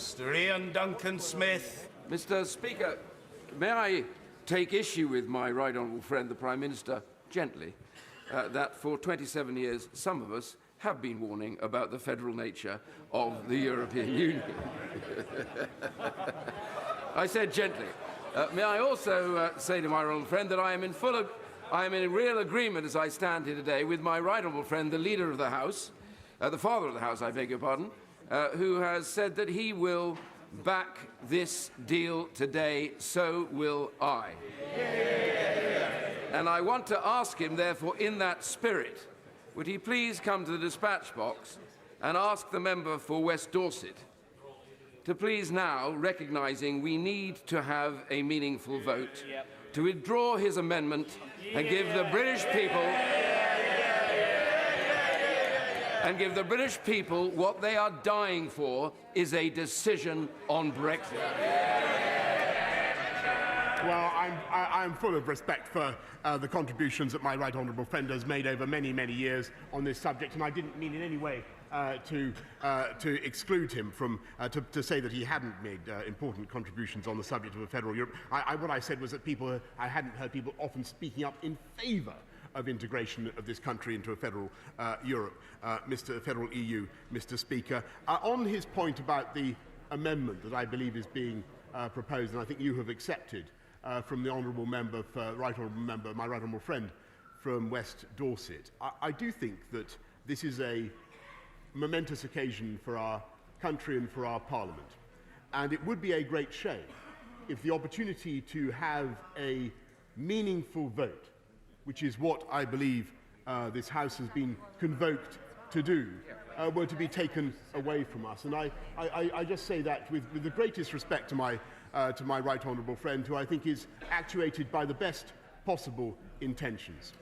Mr. Ian Duncan Smith. Mr. Speaker, may I take issue with my right honourable friend, the Prime Minister, gently, that for 27 years some of us have been warning about the federal nature of the European Union. I said gently. May I also say to my honourable friend that I am in real agreement as I stand here today with my right honourable friend, the Leader of the House, the Father of the House, I beg your pardon, who has said that he will back this deal today, so will I. And I want to ask him, therefore, in that spirit, would he please come to the dispatch box and ask the member for West Dorset to please now, recognising we need to have a meaningful vote, to withdraw his amendment and give the British people what they are dying for is a decision on Brexit. Well, I'm full of respect for the contributions that my right honourable friend has made over many, many years on this subject, and I didn't mean in any way to exclude him from, to say that he hadn't made important contributions on the subject of a federal Europe. What I said was that I hadn't heard people often speaking up in favour of integration of this country into a federal Europe, federal EU, Mr. Speaker. On his point about the amendment that I believe is being proposed, and I think you have accepted from the honourable member, my right honourable friend from West Dorset, I do think that this is a momentous occasion for our country and for our Parliament. And it would be a great shame if the opportunity to have a meaningful vote, which is what I believe this House has been convoked to do, were to be taken away from us. And I just say that with the greatest respect to my right honourable friend, who I think is actuated by the best possible intentions.